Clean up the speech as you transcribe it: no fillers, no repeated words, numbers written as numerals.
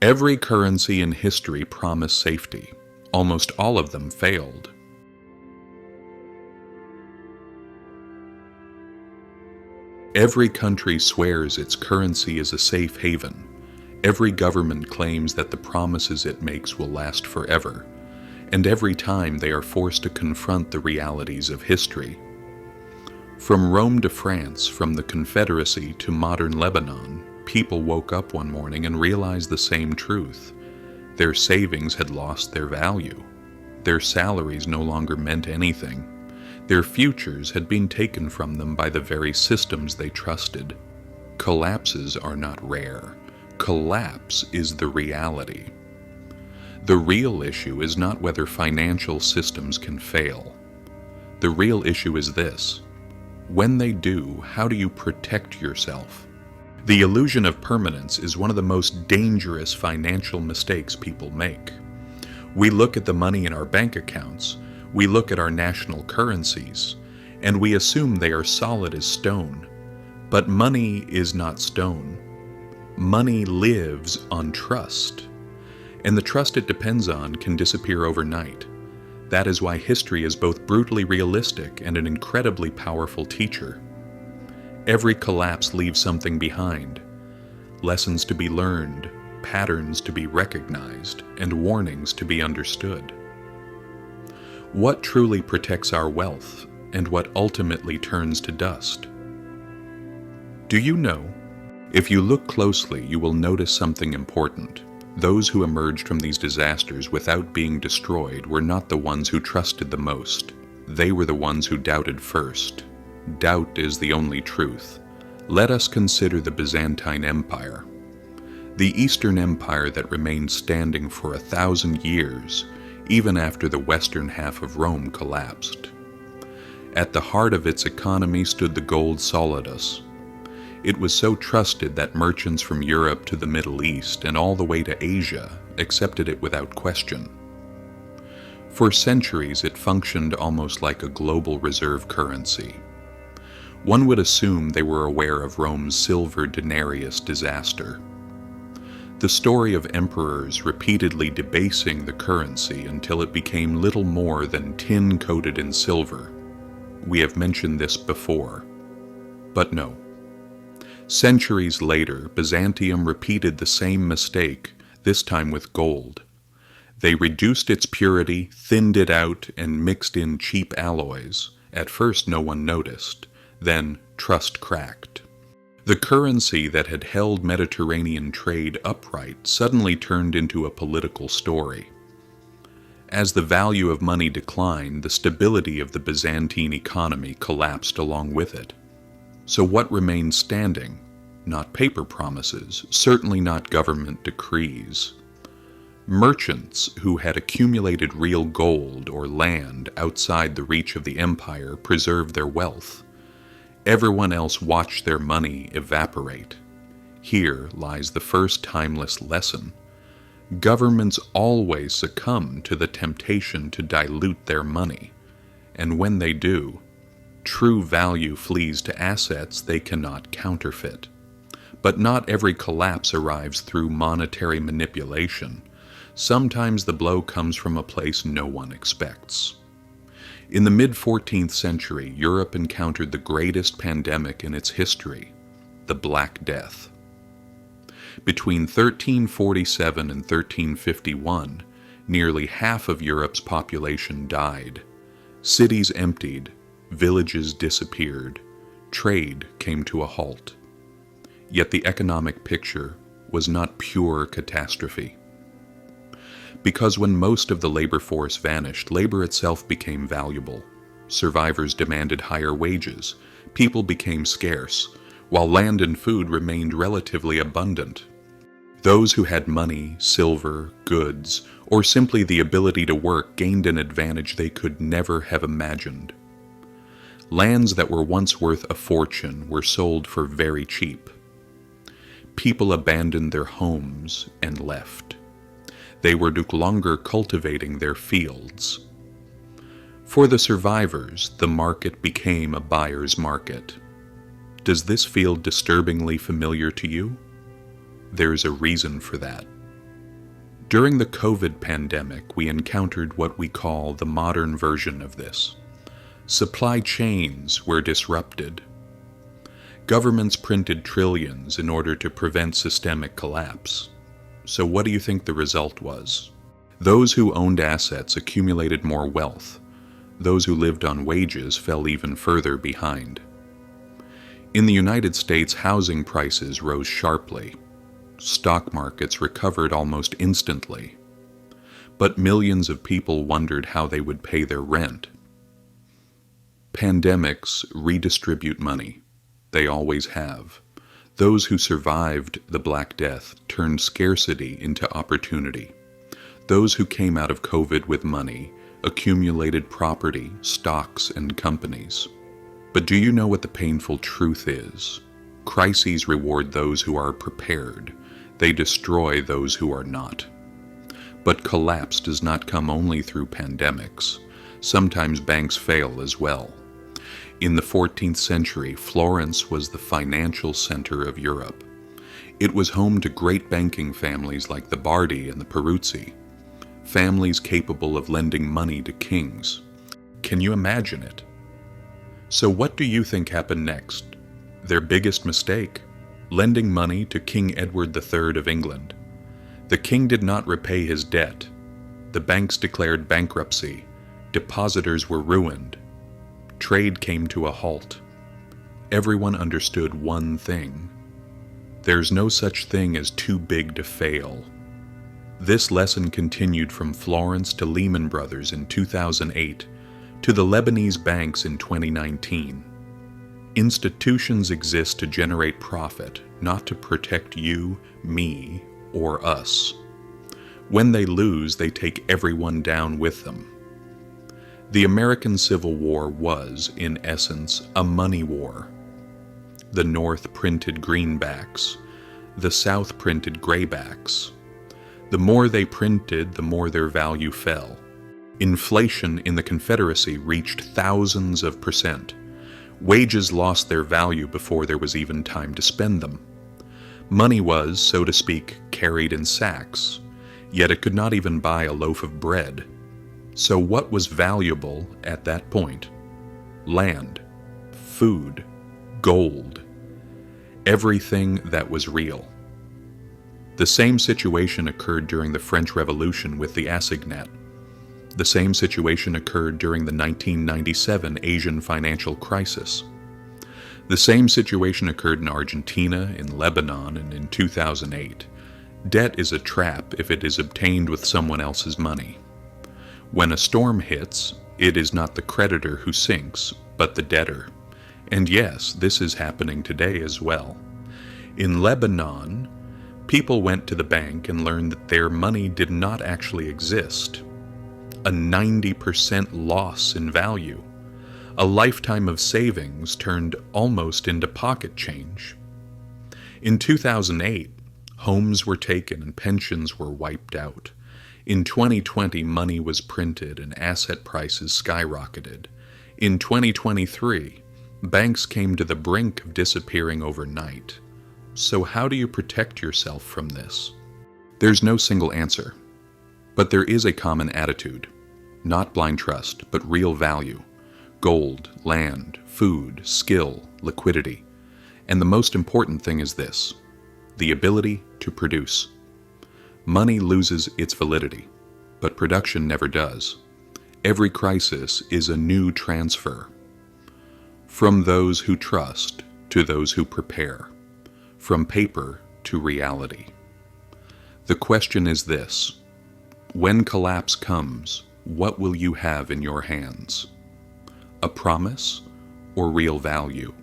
Every currency in history promised safety. Almost all of them failed. Every country swears its currency is a safe haven. Every government claims that the promises it makes will last forever. And every time they are forced to confront the realities of history. From Rome to France, from the Confederacy to modern Lebanon, people woke up one morning and realized the same truth. Their savings had lost their value. Their salaries no longer meant anything. Their futures had been taken from them by the very systems they trusted. Collapses are not rare. Collapse is the reality. The real issue is not whether financial systems can fail. The real issue is this: when they do, how do you protect yourself? The illusion of permanence is one of the most dangerous financial mistakes people make. We look at the money in our bank accounts, we look at our national currencies, and we assume they are solid as stone. But money is not stone. Money lives on trust. And the trust it depends on can disappear overnight. That is why history is both brutally realistic and an incredibly powerful teacher. Every collapse leaves something behind. Lessons to be learned, patterns to be recognized, and warnings to be understood. What truly protects our wealth, and what ultimately turns to dust? Do you know? If you look closely, you will notice something important. Those who emerged from these disasters without being destroyed were not the ones who trusted the most. They were the ones who doubted first. Doubt is the only truth. Let us consider the Byzantine Empire. The Eastern Empire that remained standing for 1,000 years, even after the western half of Rome collapsed. At the heart of its economy stood the gold solidus. It was so trusted that merchants from Europe to the Middle East and all the way to Asia accepted it without question. For centuries, it functioned almost like a global reserve currency. One would assume they were aware of Rome's silver denarius disaster. The story of emperors repeatedly debasing the currency until it became little more than tin coated in silver. We have mentioned this before. But no. Centuries later, Byzantium repeated the same mistake, this time with gold. They reduced its purity, thinned it out, and mixed in cheap alloys. At first no one noticed. Then trust cracked. The currency that had held Mediterranean trade upright suddenly turned into a political story. As the value of money declined, the stability of the Byzantine economy collapsed along with it. So what remained standing? Not paper promises, certainly not government decrees. Merchants who had accumulated real gold or land outside the reach of the empire preserved their wealth. Everyone else watched their money evaporate. Here lies the first timeless lesson. Governments always succumb to the temptation to dilute their money, and when they do, true value flees to assets they cannot counterfeit. But not every collapse arrives through monetary manipulation. Sometimes the blow comes from a place no one expects. In the mid-14th century, Europe encountered the greatest pandemic in its history, the Black Death. Between 1347 and 1351, nearly half of Europe's population died. Cities emptied, villages disappeared, trade came to a halt. Yet the economic picture was not pure catastrophe. Because when most of the labor force vanished, labor itself became valuable. Survivors demanded higher wages, people became scarce, while land and food remained relatively abundant. Those who had money, silver, goods, or simply the ability to work gained an advantage they could never have imagined. Lands that were once worth a fortune were sold for very cheap. People abandoned their homes and left. They were no longer cultivating their fields. For the survivors, the market became a buyer's market. Does this feel disturbingly familiar to you? There's a reason for that. During the COVID pandemic, we encountered what we call the modern version of this. Supply chains were disrupted. Governments printed trillions in order to prevent systemic collapse. So what do you think the result was? Those who owned assets accumulated more wealth. Those who lived on wages fell even further behind. In the United States, housing prices rose sharply. Stock markets recovered almost instantly. But millions of people wondered how they would pay their rent. Pandemics redistribute money. They always have. Those who survived the Black Death turned scarcity into opportunity. Those who came out of COVID with money accumulated property, stocks, and companies. But do you know what the painful truth is? Crises reward those who are prepared. They destroy those who are not. But collapse does not come only through pandemics. Sometimes banks fail as well. In the 14th century, Florence was the financial center of Europe. It was home to great banking families like the Bardi and the Peruzzi, families capable of lending money to kings. Can you imagine it? So what do you think happened next? Their biggest mistake, lending money to King Edward III of England. The king did not repay his debt. The banks declared bankruptcy. Depositors were ruined. Trade came to a halt. Everyone understood one thing. There's no such thing as too big to fail. This lesson continued from Florence to Lehman Brothers in 2008 to the Lebanese banks in 2019. Institutions exist to generate profit, not to protect you, me, or us. When they lose, they take everyone down with them. The American Civil War was, in essence, a money war. The North printed greenbacks. The South printed graybacks. The more they printed, the more their value fell. Inflation in the Confederacy reached thousands of %. Wages lost their value before there was even time to spend them. Money was, so to speak, carried in sacks, yet it could not even buy a loaf of bread. So what was valuable at that point? Land, food, gold, everything that was real. The same situation occurred during the French Revolution with the assignat. The same situation occurred during the 1997 Asian financial crisis. The same situation occurred in Argentina, in Lebanon, and in 2008. Debt is a trap if it is obtained with someone else's money. When a storm hits, it is not the creditor who sinks, but the debtor. And yes, this is happening today as well. In Lebanon, people went to the bank and learned that their money did not actually exist. A 90% loss in value. A lifetime of savings turned almost into pocket change. In 2008, homes were taken and pensions were wiped out. In 2020, money was printed and asset prices skyrocketed. In 2023, banks came to the brink of disappearing overnight. So how do you protect yourself from this? There's no single answer, but there is a common attitude. Not blind trust, but real value. Gold, land, food, skill, liquidity. And the most important thing is this: the ability to produce. Money loses its validity, but production never does. Every crisis is a new transfer. From those who trust to those who prepare. From paper to reality. The question is this: when collapse comes, what will you have in your hands? A promise or real value?